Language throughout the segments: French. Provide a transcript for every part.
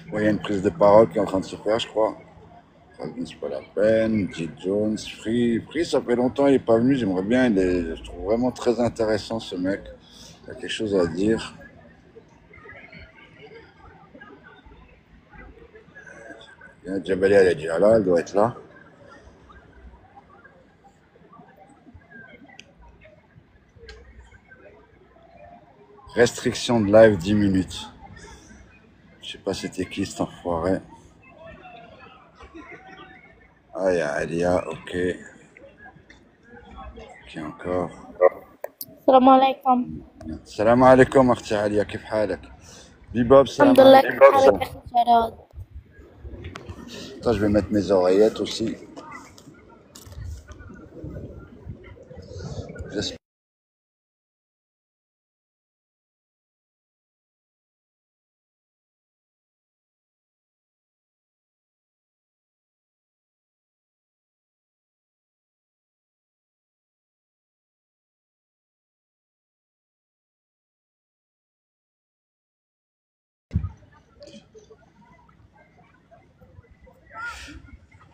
Bon, il y a une prise de parole qui est en train de se faire, je crois. C'est pas la peine. J. Jones, Free, ça fait longtemps il est pas venu. J'aimerais bien. Je trouve vraiment très intéressant ce mec. Il a quelque chose à dire. Il y a Jabali Al-Adjala, elle doit être là. Restriction de live 10 minutes. Je sais pas c'était qui cet enfoiré. Ah, il y a Alia, ok. Qui encore? السلام عليكم. Salam alaikum, أختي Alia, كيف حالك? Bibab, salam الحمد لله، كيف alaikum. حالك يا أخي شراد؟ Attends, je vais mettre mes oreillettes aussi. J'espère.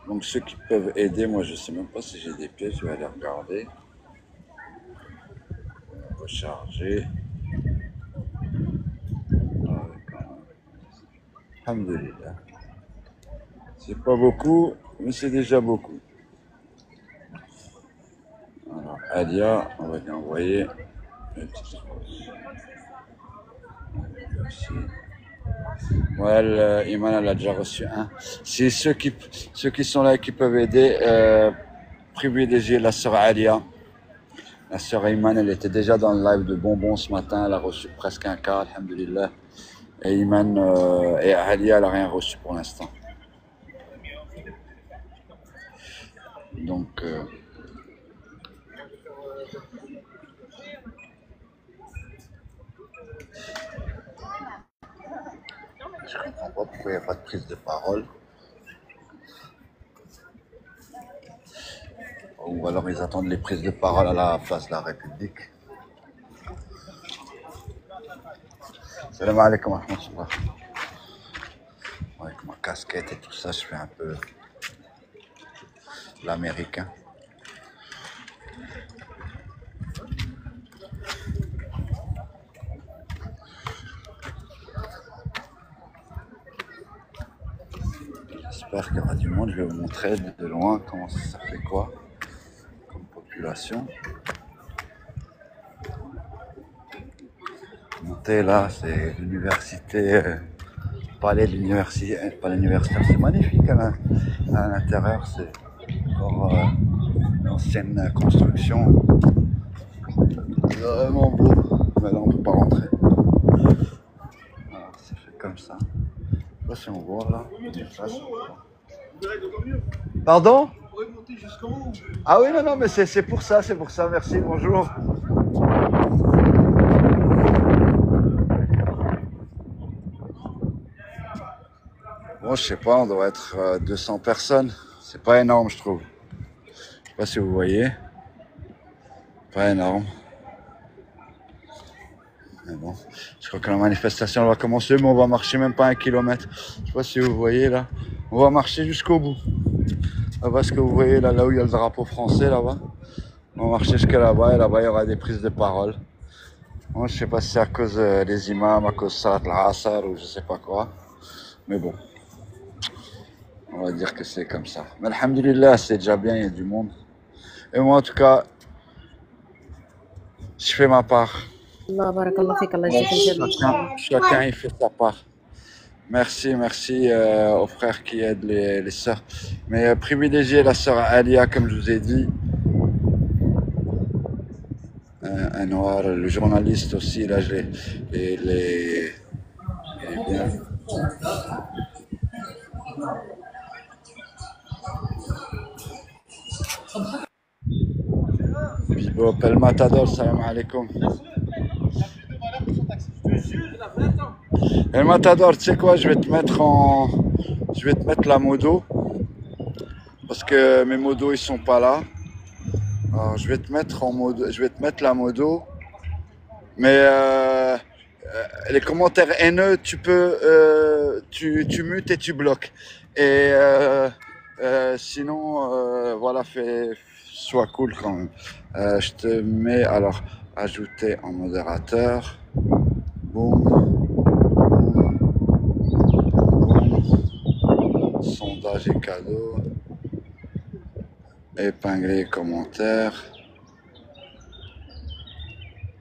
Donc ceux qui peuvent aider, moi je sais même pas si j'ai des pièces, je vais aller regarder. Recharger. Alhamdulillah. C'est pas beaucoup, mais c'est déjà beaucoup. Alors, Alia, on va lui envoyer une petite chose. Merci. Ouais, Iman, elle a déjà reçu un. C'est ceux qui sont là et qui peuvent aider, privilégier la sœur Alia. La sœur Iman, elle était déjà dans le live de Bonbon ce matin, elle a reçu presque un quart, alhamdulillah. Et Iman et Alia, elle n'a rien reçu pour l'instant. Donc, je comprends pas pourquoi il n'y a pas de prise de parole. Ou alors ils attendent les prises de parole à la place de la République. Salam alaikum wa rahmatullah. Avec ma casquette et tout ça, je fais un peu l'américain. J'espère qu'il y aura du monde. Je vais vous montrer de loin comment ça fait quoi comme population. Montez là, c'est l'université, palais de l'université, palais universitaire. C'est magnifique à l'intérieur. C'est encore une ancienne construction. C'est vraiment beau. Mais là, on peut pas rentrer. Alors, c'est fait comme ça. Je sais pas si on voit là. Pardon? Ah oui, non, non, mais c'est pour ça, merci, bonjour. Bon, je sais pas, on doit être 200 personnes. C'est pas énorme, je trouve. Je sais pas si vous voyez. Pas énorme. Mais bon, je crois que la manifestation elle va commencer, mais on va marcher même pas 1 kilomètre. Je sais pas si vous voyez là. On va marcher jusqu'au bout. Là-bas, ce que vous voyez là, là où il y a le drapeau français là-bas. On va marcher jusqu'à là-bas et là-bas il y aura des prises de parole. Moi, je sais pas si c'est à cause des imams, à cause de Salat al-Asr ou je sais pas quoi. Mais bon, on va dire que c'est comme ça. Mais alhamdulillah, c'est déjà bien, il y a du monde. Et moi, en tout cas, je fais ma part. الله بارك الله فيك، الله يجزيك الجنة. Chacun il fait sa part. Merci, merci aux frères qui aident les sœurs. Mais privilégiez la sœur Alia, comme je vous ai dit. Un noir, le journaliste aussi, là, il est bien. Bibop, El Matador, salam alaikum. El Matador, tu sais quoi, je vais te mettre la modo. Parce que mes modos, ils sont pas là. Alors, je vais te mettre la modo. Mais les commentaires haineux, tu peux, tu mutes et tu bloques. Et sinon, voilà, sois cool quand même. Je te mets alors ajouter en modérateur. Boum, boum, boum. Sondage et cadeau. Épingler commentaires.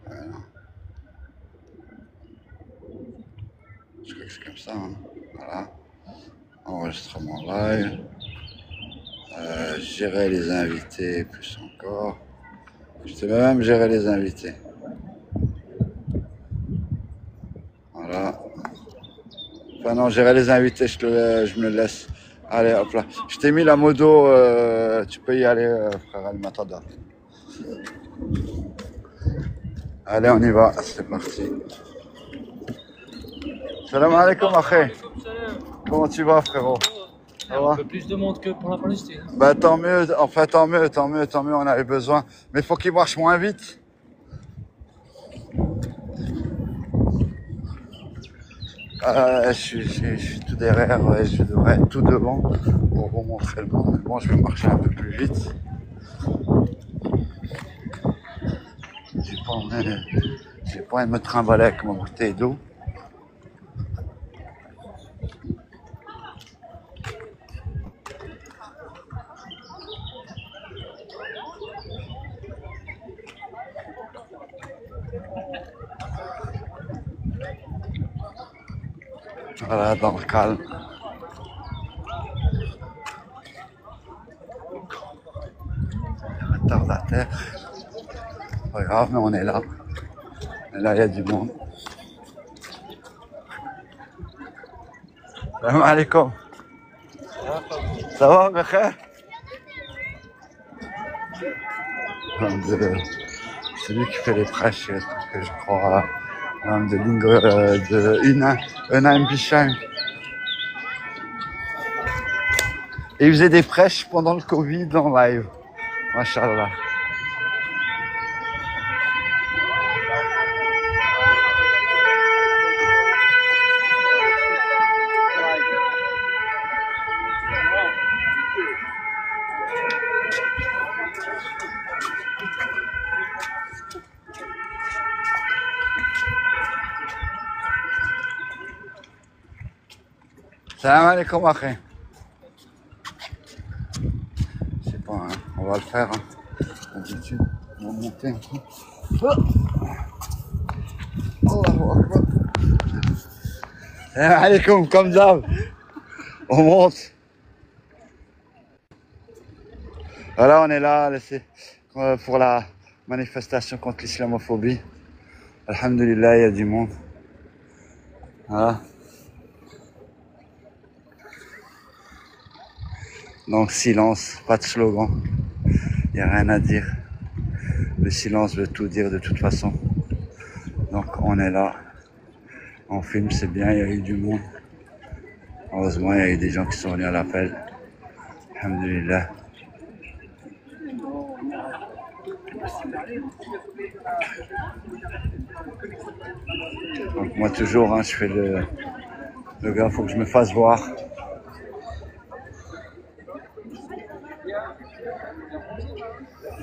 Voilà. Je crois que c'est comme ça. Hein. Voilà. Enregistrement live. Gérer les invités, plus encore. Je sais même gérer les invités. Voilà. Enfin non, gérer les invités, je me le laisse. Allez, hop là. Je t'ai mis la modo, tu peux y aller, frère Al-Matada. Allez, on y va, c'est parti. Salam alaikum, akhi. Comment tu vas, frérot? Ça va? Un peu plus de monde que pour la Palestine. Bah tant mieux, enfin tant mieux, on avait besoin. Mais il faut qu'il marche moins vite. Je suis tout derrière, ouais, je devrais être tout devant pour vous montrer le monde. Bon, je vais marcher un peu plus vite. J'ai pas envie de me trimballer avec ma bouteille d'eau. Voilà, dans le calme. Retardataire. Pas grave, mais on est là. Et là, il y a du monde. Salam alaikum. Ça va, Bekher? C'est lui qui fait les prêches, que je crois, de Lingo, de Unheim Bichheim. Et il faisait des prêches pendant le Covid en live. Mashallah. Salam alaikum, akhi. Je sais pas, hein, on va le faire. Hein. D'habitude, on va monter un peu. Allahu Akbar. Salam alaikum, comme d'hab. On monte. Voilà, on est là pour la manifestation contre l'islamophobie. Alhamdulillah, il y a du monde. Voilà. Donc silence, pas de slogan, il n'y a rien à dire. Le silence veut tout dire de toute façon. Donc on est là, on filme, c'est bien, il y a eu du monde. Heureusement, il y a eu des gens qui sont venus à l'appel. Alhamdulillah. Donc moi toujours, hein, je fais le gars, faut que je me fasse voir.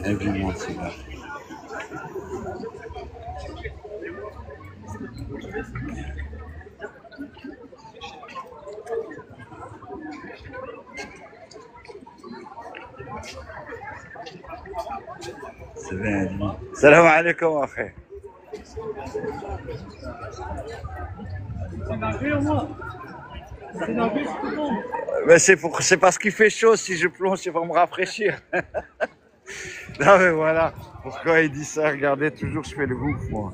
Et du monde, c'est là. C'est bien dit. Salam alaikum, akhi. Mais c'est parce qu'il fait chaud, si je plonge, c'est pour me rafraîchir. Non mais voilà, pourquoi il dit ça, regardez, toujours je fais le gouffre, moi.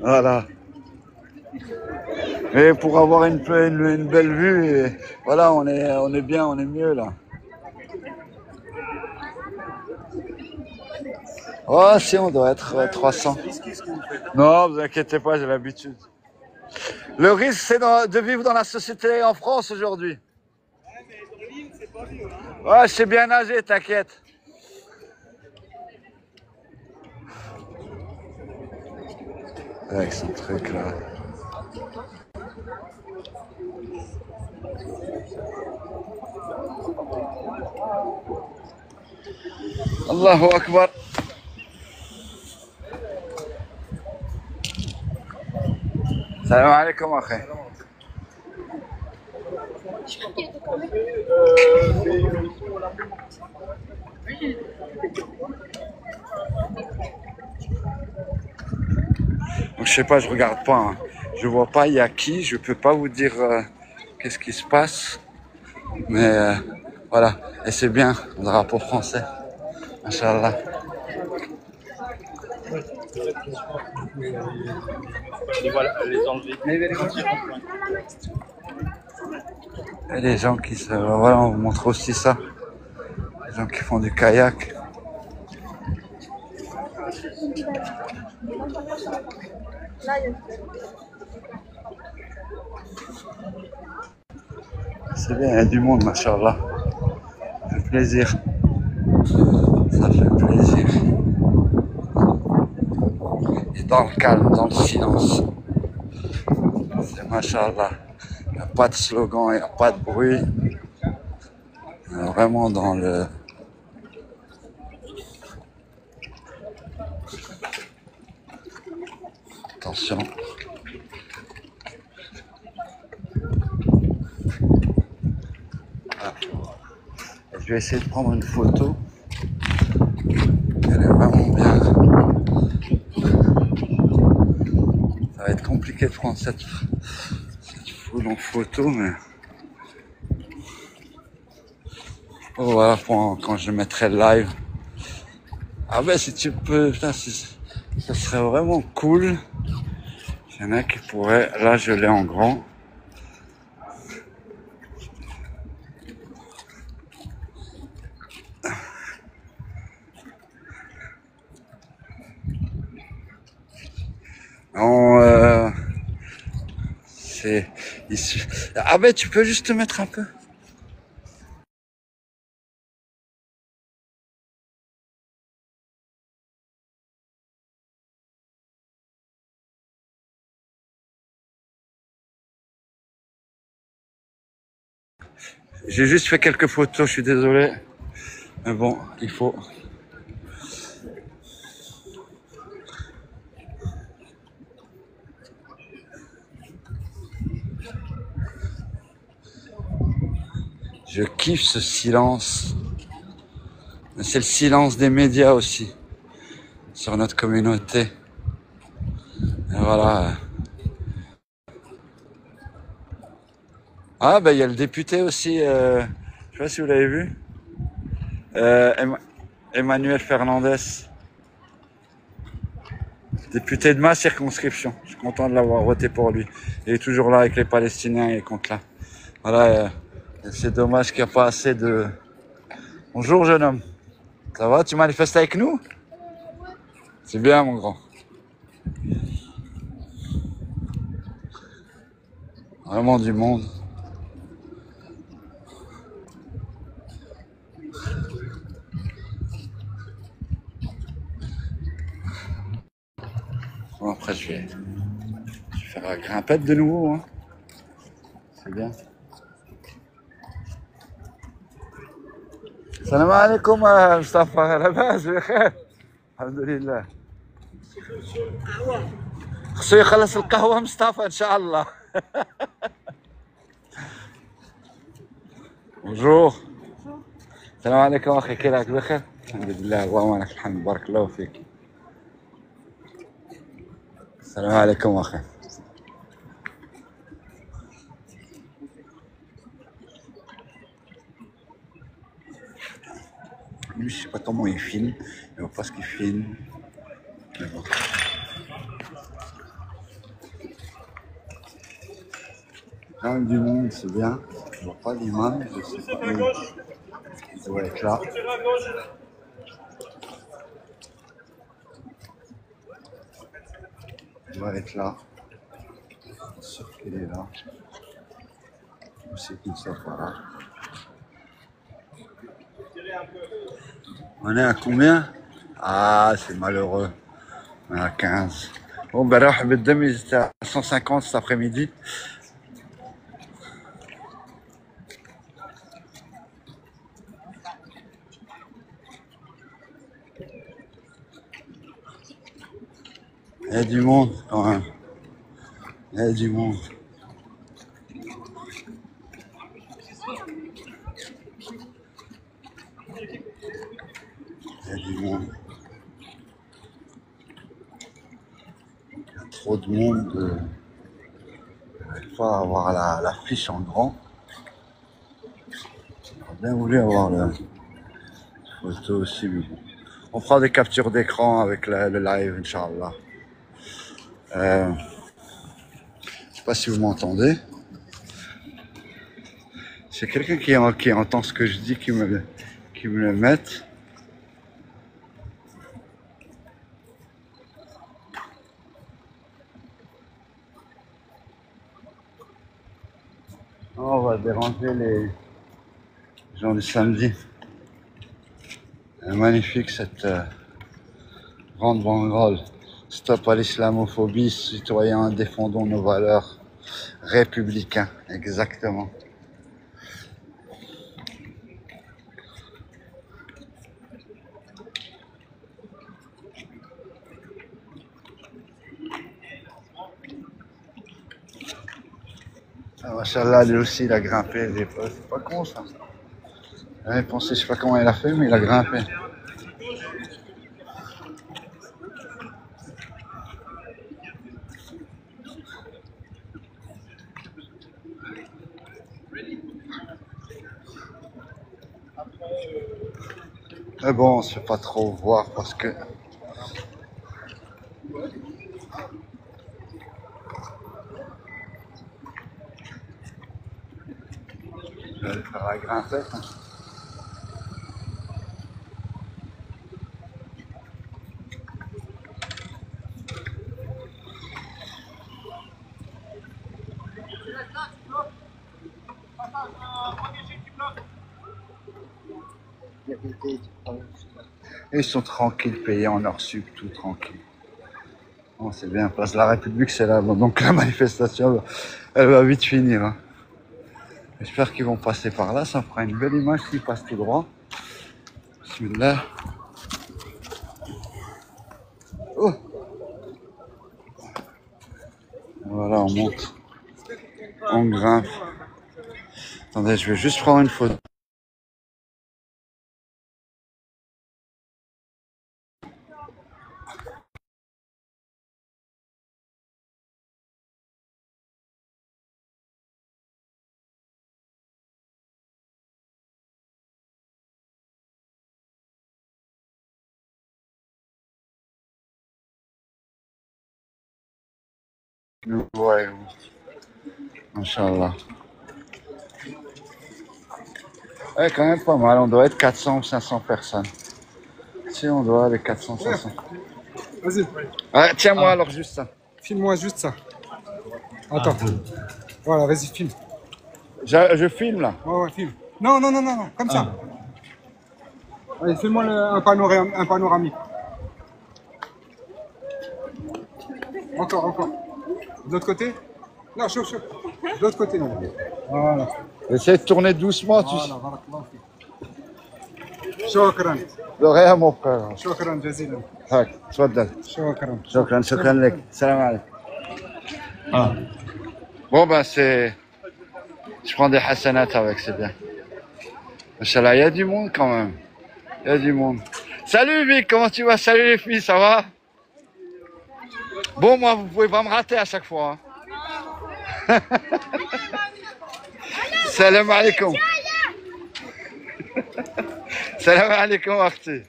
Voilà. Et pour avoir une belle vue, et voilà, on est bien, on est mieux là. Oh si, on doit être 300. Non, vous inquiétez pas, j'ai l'habitude. Le risque, c'est de vivre dans la société en France aujourd'hui. Ouais, je sais bien nager, t'inquiète. Avec son truc là. Allahu Akbar. Salam alaikum akhi. Donc, je sais pas, je regarde pas, hein. Je vois pas il y a qui, je peux pas vous dire qu'est-ce qui se passe, mais voilà, et c'est bien, le drapeau français, Inch'Allah. Les enlever. Et les gens qui se, voilà, on vous montre aussi ça, les gens qui font du kayak. C'est bien, il y a du monde, machallah. Ça fait plaisir. Ça fait plaisir. Et dans le calme, dans le silence. C'est machallah. Il n'y a pas de slogan, il n'y a pas de bruit. On est vraiment dans le... Attention. Ah. Je vais essayer de prendre une photo. Elle est vraiment bien. Ça va être compliqué de prendre cette foule en photo, mais... Oh, voilà, quand je mettrai le live. Ah ben si tu peux, putain, ça serait vraiment cool. Il y en a qui pourraient, là je l'ai en grand. Non, c'est ici. Ah ben tu peux juste te mettre un peu. J'ai juste fait quelques photos, je suis désolé. Mais bon, il faut. Je kiffe ce silence. C'est le silence des médias aussi sur notre communauté. Et voilà. Ah ben il y a le député aussi. Je sais pas si vous l'avez vu. Emmanuel Fernandez, député de ma circonscription. Je suis content de l'avoir voté pour lui. Il est toujours là avec les Palestiniens et contre là. Voilà. C'est dommage qu'il n'y a pas assez de... Bonjour jeune homme. Ça va, tu manifestes avec nous? C'est bien mon grand. Vraiment du monde. Bon, après je vais faire la grimpette de nouveau. Hein. C'est bien. Salam alaikum Mustafa. لاباس بخير الحمد لله. خصو يخلص القهوة مصطفى إن شاء الله. بونجور. السلام عليكم أخي، كي راك بخير؟ الحمد لله اللهم لك الحمد، بارك الله فيك. السلام عليكم أخي. Lui, je sais pas comment il filme, je vois pas ce qu'il filme. Mais bon. Quand même du monde, c'est bien. Je vois pas l'imam, je sais pas. Il doit être là. Il doit être là. Je suis sûr qu'il est là. Je sais qu'il ne soit pas là. On est à combien? Ah, c'est malheureux. On est à 15. Bon, ben là, Beddem, ils étaient à 150 cet après-midi. Il y a du monde quand même. Il y a du monde. Il y a du monde. Il y a trop de monde. Il faut avoir la fiche en grand. J'aurais bien voulu avoir la photo aussi. Mais bon. On fera des captures d'écran avec le live, Inch'Allah. Je sais pas si vous m'entendez. C'est quelqu'un qui entend ce que je dis, qui me le mette. On va déranger les gens du samedi. Magnifique cette grande banderole. Stop à l'islamophobie, citoyens, défendons nos valeurs républicains. Exactement. Ah, machallah, lui aussi, il a grimpé. C'est pas con, ça. J'avais pensé, je sais pas comment il a fait, mais il a grimpé. Mais bon, on se fait pas trop voir parce que... Je vais aller faire la grimpette. Hein. Et ils sont tranquilles, payés en hors sup, tout tranquille. Bon, c'est bien, place de la République, c'est là. Bon, donc la manifestation, elle va vite finir. Hein. J'espère qu'ils vont passer par là, ça fera une belle image s'ils passent tout droit. Bismillah. Oh. Voilà, on monte. On grimpe. Attendez, je vais juste prendre une photo. Ouais, Inch'Allah. Ouais, quand même pas mal. On doit être 400 ou 500 personnes. Si, on doit aller 400, 500. Vas-y. Ah, tiens-moi alors juste ça. Filme-moi juste ça. Attends. Voilà, vas-y, filme. Je filme là. Ouais, filme. Non, comme ça. Allez, filme-moi un panoramique. Encore. De l'autre côté? Non, chauffe. De l'autre côté, non. Voilà. Essaye de tourner doucement, tu sais. Voilà, شكرا. De rien, mon frère. شكرا جزيلا. هاك تفضل. شكرا لك. Salam alaikum. Ah. Bon ben c'est... Je prends des hasanats avec, c'est bien. Inch'Allah, il y a du monde quand même. Il y a du monde. Salut Vic, comment tu vas? Salut les filles, ça va? Bon, moi, vous pouvez pas me rater à chaque fois. Hein. Salam alaikum. Salam alaikum, Akhti.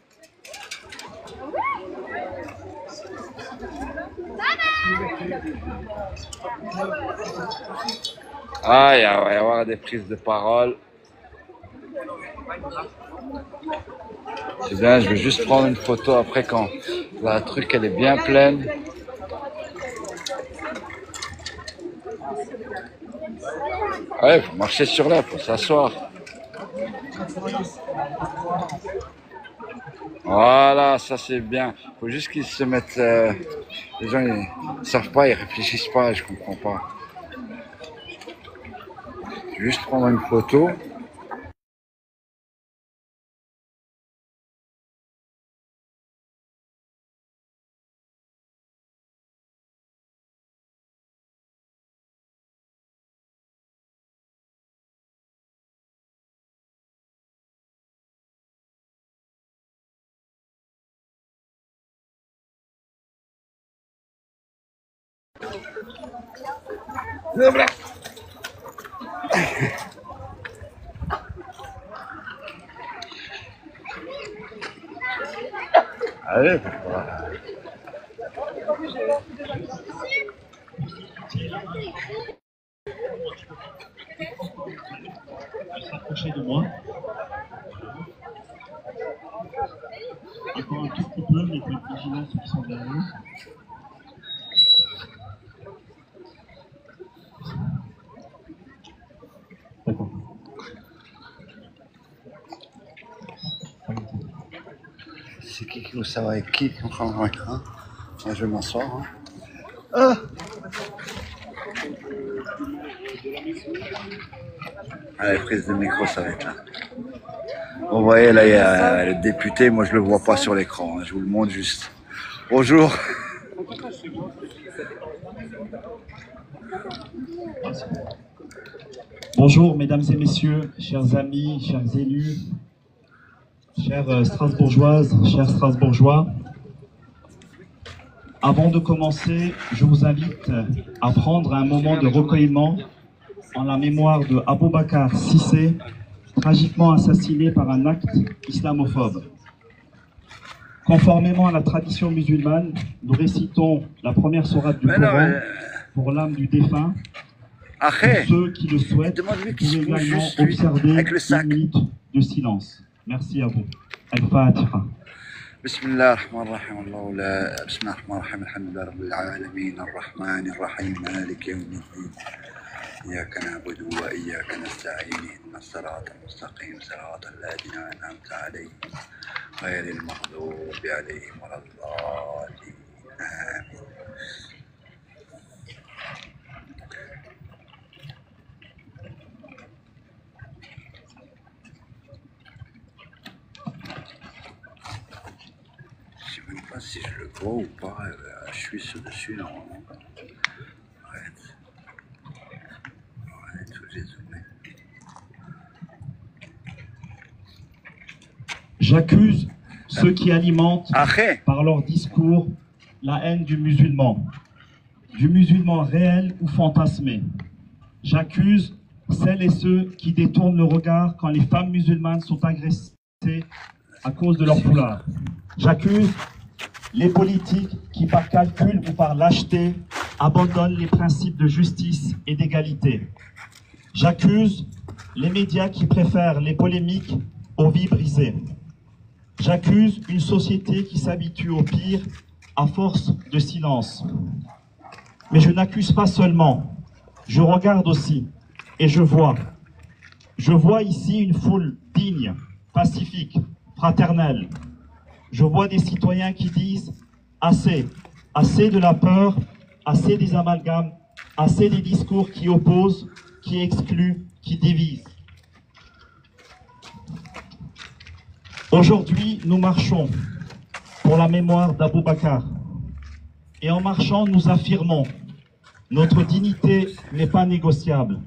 Ah, il va y avoir des prises de parole. C'est bien, je vais juste prendre une photo après quand la truc elle est bien pleine. Ouais, faut marcher sur là, faut s'asseoir. Voilà, ça c'est bien. Faut juste qu'ils se mettent Les gens, ils savent pas, ils réfléchissent pas, je comprends pas. Je vais juste prendre une photo. Allez, voilà. S'approcher de moi. Encore un tout petit peu, mais il faut être vigilant ceux qui sont derrière nous. D'accord. C'est qui veut savoir avec qui? Enfin, ouais, hein. Moi, je vais m'asseoir. Hein. Ah, allez, prise de micro, ça va être là. Vous voyez, là, il y a le député. Moi, je le vois pas sur l'écran. Hein. Je vous le montre juste. Bonjour. Bonjour, mesdames et messieurs, chers amis, chers élus, chères Strasbourgeoises, chers Strasbourgeois. Avant de commencer, je vous invite à prendre un moment de recueillement en la mémoire de Aboubakar Cissé, tragiquement assassiné par un acte islamophobe. Conformément à la tradition musulmane, nous récitons la première sourate du Coran pour l'âme du défunt. Pour ceux qui le souhaitent, vous pouvez également observer une minute de silence. Merci à vous. Al-Fatiha. بسم الله الرحمن الرحيم الله لا بسم الله الرحمن الرحيم الحمد لله رب العالمين الرحمن الرحيم مالك يوم الدين إياك نعبد وإياك نستعين اهدنا الصراط المستقيم صراط الذين أنعمت عليهم غير المغضوب عليهم ولا الضالين آمين. Je sais même pas si je le vois ou pas, je suis sur-dessus normalement. Arrête. Arrête, faut que j'ai zoomé. J'accuse ceux qui alimentent par leur discours la haine du musulman réel ou fantasmé. J'accuse celles et ceux qui détournent le regard quand les femmes musulmanes sont agressées à cause de leur foulard. J'accuse les politiques qui, par calcul ou par lâcheté, abandonnent les principes de justice et d'égalité. J'accuse les médias qui préfèrent les polémiques aux vies brisées. J'accuse une société qui s'habitue au pire à force de silence. Mais je n'accuse pas seulement, je regarde aussi et je vois. Je vois ici une foule digne, pacifique, fraternelle. Je vois des citoyens qui disent assez, assez de la peur, assez des amalgames, assez des discours qui opposent, qui excluent, qui divisent. Aujourd'hui, nous marchons pour la mémoire d'Aboubacar. Et en marchant, nous affirmons, notre dignité n'est pas négociable.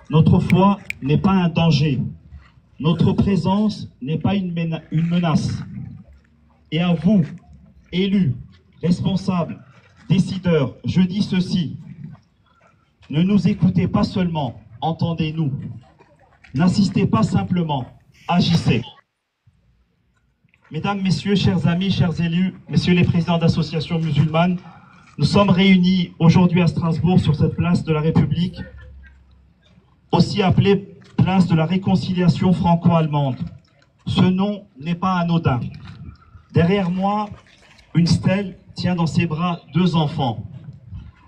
Notre foi n'est pas un danger. Notre présence n'est pas une menace. Et à vous, élus, responsables, décideurs, je dis ceci. Ne nous écoutez pas seulement, entendez-nous. N'assistez pas simplement, agissez. Mesdames, Messieurs, chers amis, chers élus, Messieurs les présidents d'associations musulmanes, nous sommes réunis aujourd'hui à Strasbourg sur cette place de la République, aussi appelée place de la réconciliation franco-allemande. Ce nom n'est pas anodin. Derrière moi, une stèle tient dans ses bras deux enfants.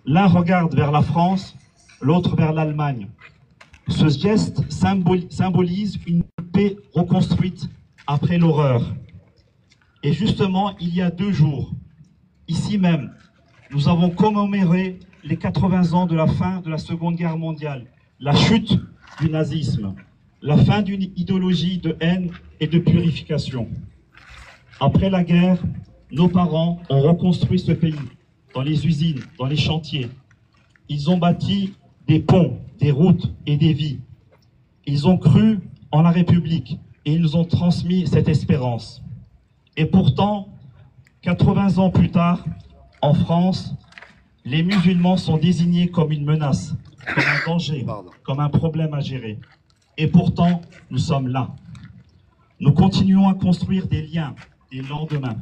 L'un regarde vers la France, l'autre vers l'Allemagne. Ce geste symbolise une paix reconstruite après l'horreur. Et justement, il y a 2 jours, ici même, nous avons commémoré les 80 ans de la fin de la Seconde Guerre mondiale, la chute du nazisme, la fin d'une idéologie de haine et de purification. Après la guerre, nos parents ont reconstruit ce pays, dans les usines, dans les chantiers. Ils ont bâti des ponts, des routes et des vies. Ils ont cru en la République et ils nous ont transmis cette espérance. Et pourtant, 80 ans plus tard, en France, les musulmans sont désignés comme une menace, comme un danger, comme un problème à gérer. Et pourtant, nous sommes là. Nous continuons à construire des liens, des lendemains,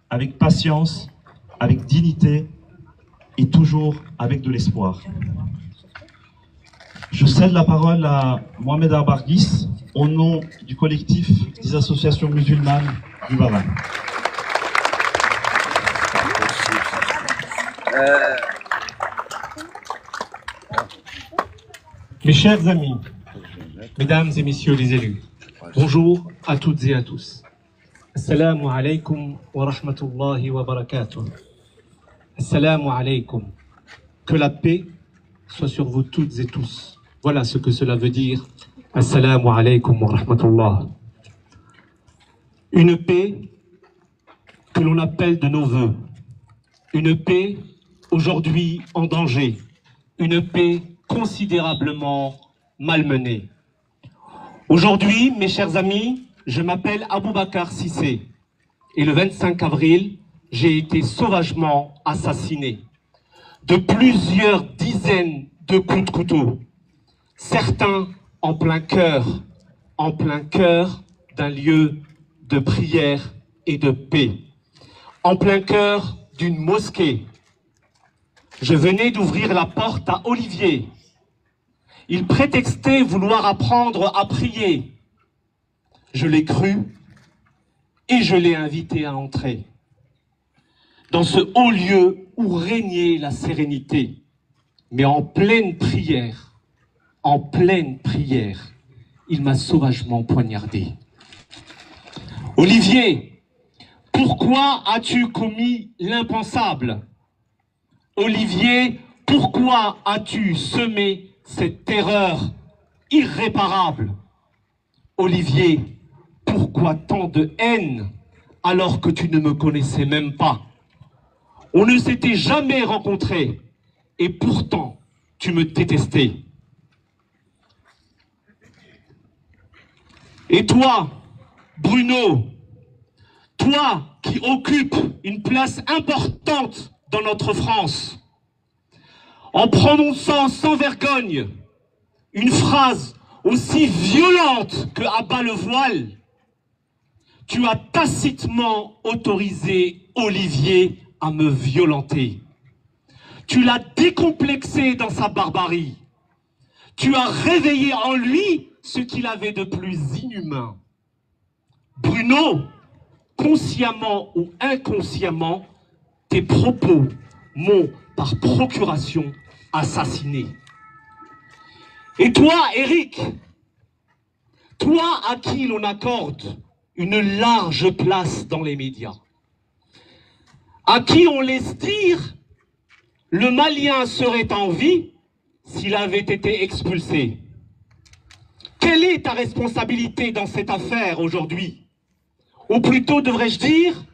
avec patience, avec dignité et toujours avec de l'espoir. Je cède la parole à Mohamed Arbarguis au nom du collectif des associations musulmanes du Bahreïn. Mes chers amis, mesdames et messieurs les élus, bonjour à toutes et à tous. Assalamu alaikum wa rahmatullahi wa barakatuh. Assalamu alaikum. Que la paix soit sur vous toutes et tous. Voilà ce que cela veut dire. Assalamu alaikum wa rahmatullah. Une paix que l'on appelle de nos voeux. Une paix aujourd'hui en danger. Une paix considérablement malmenée. Aujourd'hui, mes chers amis, je m'appelle Aboubacar Cissé et le 25 avril, j'ai été sauvagement assassiné de plusieurs dizaines de coups de couteau, certains en plein cœur d'un lieu de prière et de paix, en plein cœur d'une mosquée. Je venais d'ouvrir la porte à Olivier. Il prétextait vouloir apprendre à prier. Je l'ai cru et je l'ai invité à entrer. Dans ce haut lieu où régnait la sérénité, mais en pleine prière, il m'a sauvagement poignardé. Olivier, pourquoi as-tu commis l'impensable? Olivier, pourquoi as-tu semé cette terreur irréparable? Olivier, pourquoi tant de haine alors que tu ne me connaissais même pas? On ne s'était jamais rencontrés et pourtant tu me détestais. Et toi, Bruno, toi qui occupes une place importante dans notre France, en prononçant sans vergogne une phrase aussi violente que « à bas le voile », tu as tacitement autorisé Olivier à me violenter. Tu l'as décomplexé dans sa barbarie. Tu as réveillé en lui ce qu'il avait de plus inhumain. Bruno, consciemment ou inconsciemment, tes propos m'ont par procuration assassiné. Et toi, Eric, toi à qui l'on accorde une large place dans les médias, à qui on laisse dire le Malien serait en vie s'il avait été expulsé. Quelle est ta responsabilité dans cette affaire aujourd'hui? Ou plutôt, devrais-je dire,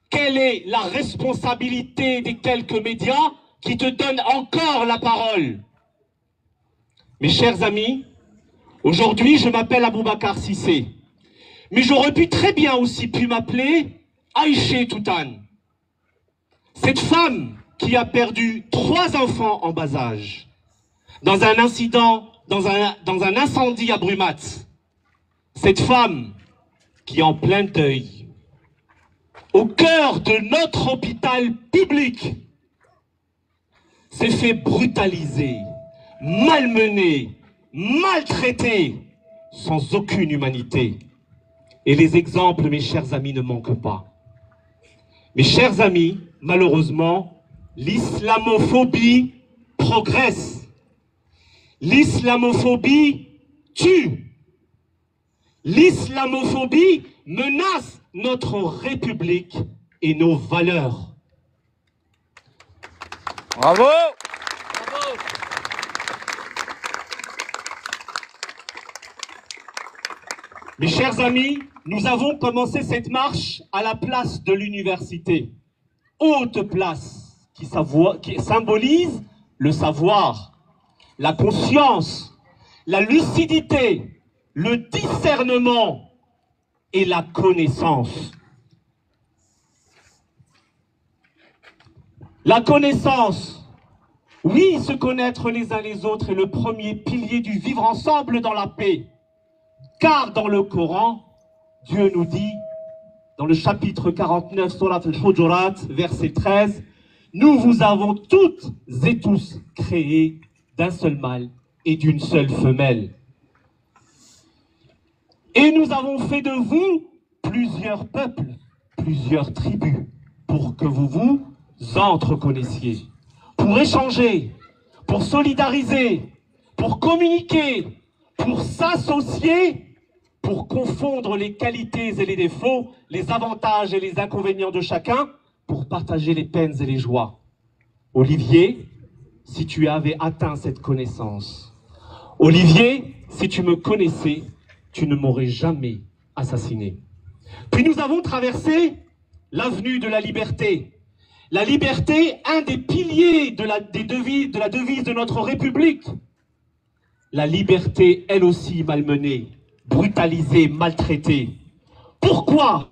quelle est la responsabilité des quelques médias qui te donnent encore la parole? Mes chers amis, aujourd'hui je m'appelle Aboubacar Cissé, mais j'aurais pu très bien aussi m'appeler Aïché Toutane. Cette femme qui a perdu 3 enfants en bas âge, dans un incident, dans un incendie à Brumat. Cette femme qui est en plein deuil, au cœur de notre hôpital public, s'est fait brutaliser, malmener, maltraiter, sans aucune humanité. Et les exemples, mes chers amis, ne manquent pas. Mes chers amis, malheureusement, l'islamophobie progresse. L'islamophobie tue. L'islamophobie menace notre République et nos valeurs. Bravo! Mes chers amis, nous avons commencé cette marche à la place de l'université. Haute place qui symbolise le savoir, la conscience, la lucidité, le discernement et la connaissance. La connaissance, oui, se connaître les uns les autres est le premier pilier du vivre ensemble dans la paix. Car dans le Coran, Dieu nous dit, dans le chapitre 49, Surat al-Hujurat, verset 13, « Nous vous avons toutes et tous créés d'un seul mâle et d'une seule femelle. Et nous avons fait de vous plusieurs peuples, plusieurs tribus, pour que vous vous entreconnaissiez, pour échanger, pour solidariser, pour communiquer, pour s'associer, pour confondre les qualités et les défauts, les avantages et les inconvénients de chacun, pour partager les peines et les joies. Olivier, si tu avais atteint cette connaissance, Olivier, si tu me connaissais, tu ne m'aurais jamais assassiné. Puis nous avons traversé l'avenue de la liberté. La liberté, un des piliers de la devise de notre République. La liberté, elle aussi malmenée, brutalisée, maltraitée. Pourquoi ?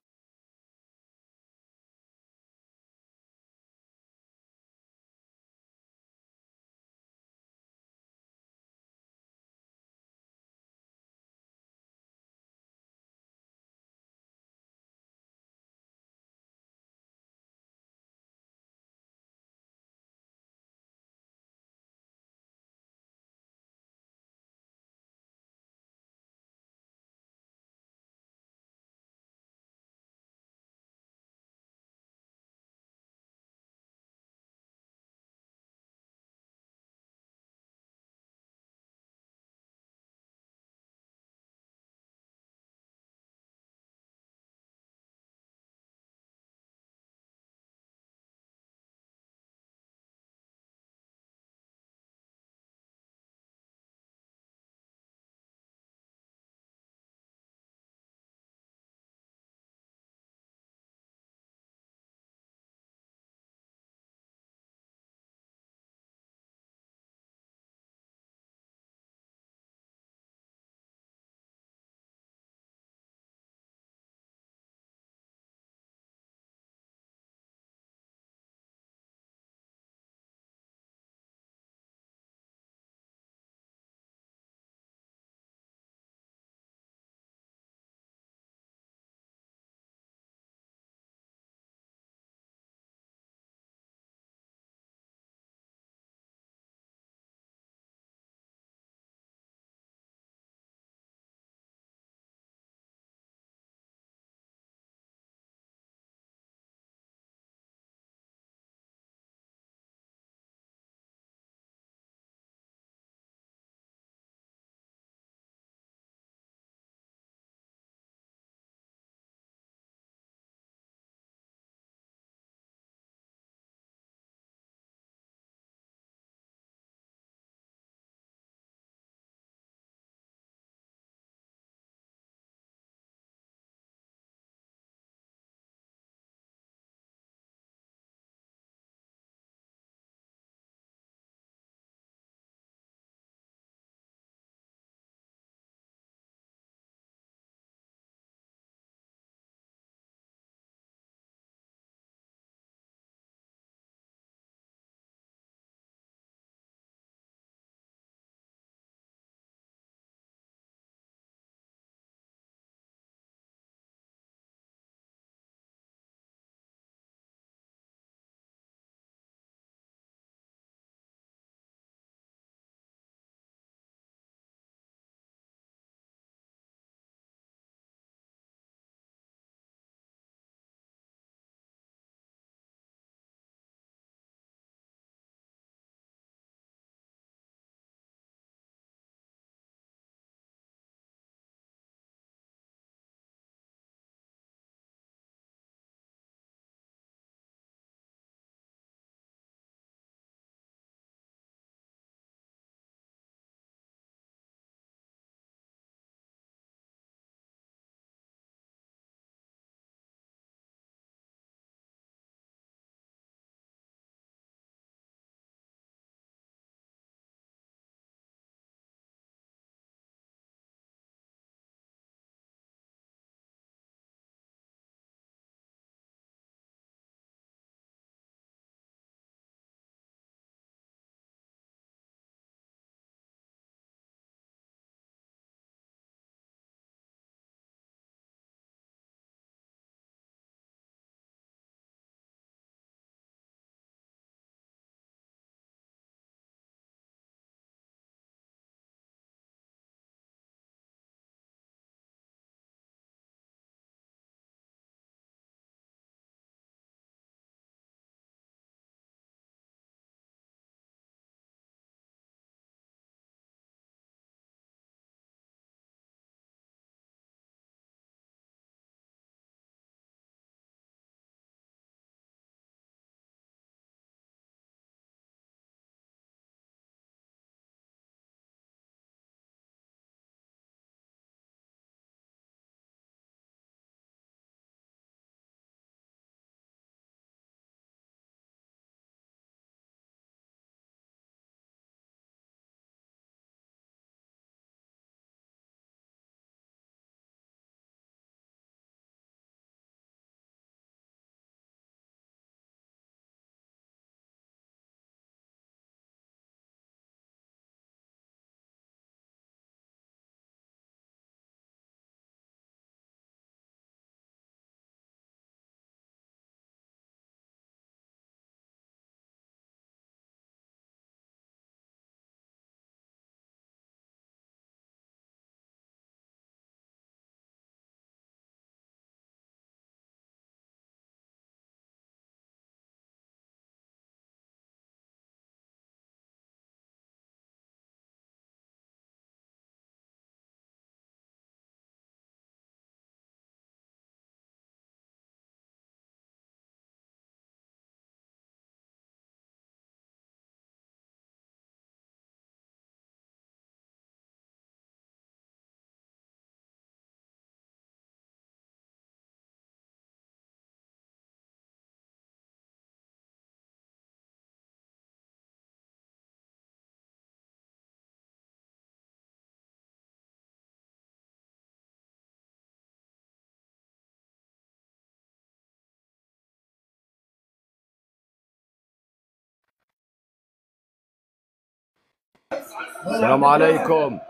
Salam alaikum.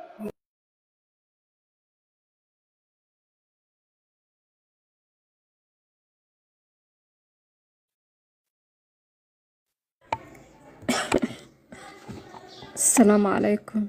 السلام عليكم.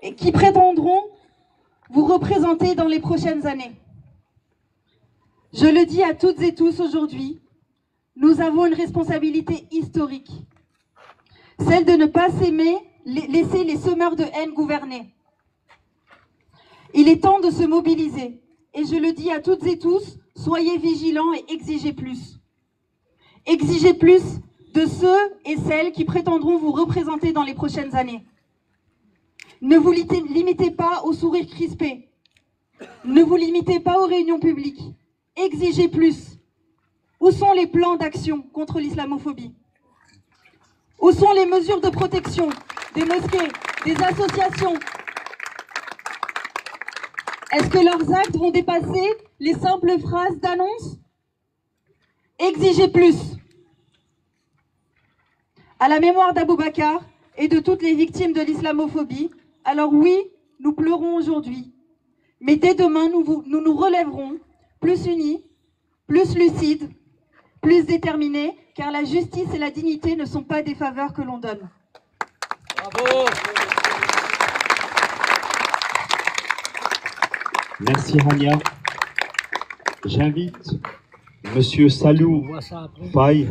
Et qui prétendront vous représenter dans les prochaines années. Je le dis à toutes et tous aujourd'hui, nous avons une responsabilité historique, celle de ne pas laisser les semeurs de haine gouverner. Il est temps de se mobiliser, et je le dis à toutes et tous, soyez vigilants et exigez plus. Exigez plus de ceux et celles qui prétendront vous représenter dans les prochaines années. Ne vous limitez pas aux sourires crispés. Ne vous limitez pas aux réunions publiques. Exigez plus. Où sont les plans d'action contre l'islamophobie? Où sont les mesures de protection des mosquées, des associations? Est-ce que leurs actes vont dépasser les simples phrases d'annonce? Exigez plus. À la mémoire d'Abou Bakar et de toutes les victimes de l'islamophobie, alors oui, nous pleurons aujourd'hui, mais dès demain, nous nous relèverons, plus unis, plus lucides, plus déterminés, car la justice et la dignité ne sont pas des faveurs que l'on donne. Bravo. Merci Rania. J'invite Monsieur Salou Faye,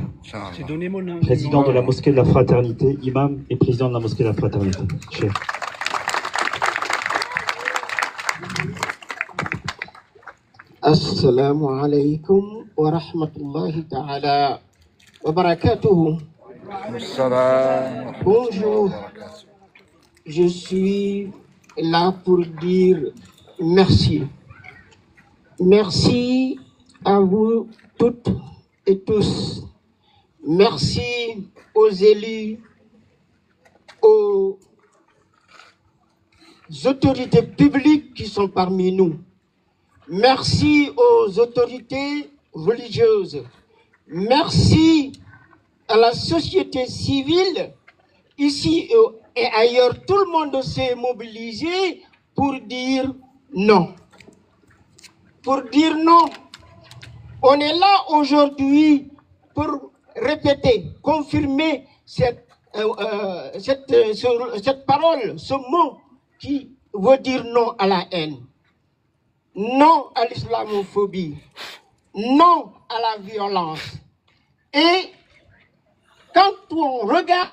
président de la mosquée de la Fraternité, imam et président de la mosquée de la Fraternité. Cher. Assalamu alaikum wa rahmatullahi ta'ala wa barakatuhu. Bonjour, je suis là pour dire merci. Merci à vous toutes et tous. Merci aux élus, aux autorités publiques qui sont parmi nous. Merci aux autorités religieuses. Merci à la société civile. Ici et ailleurs, tout le monde s'est mobilisé pour dire non. Pour dire non. On est là aujourd'hui pour répéter, confirmer cette parole, ce mot qui veut dire non à la haine. Non à l'islamophobie, non à la violence. Et quand on regarde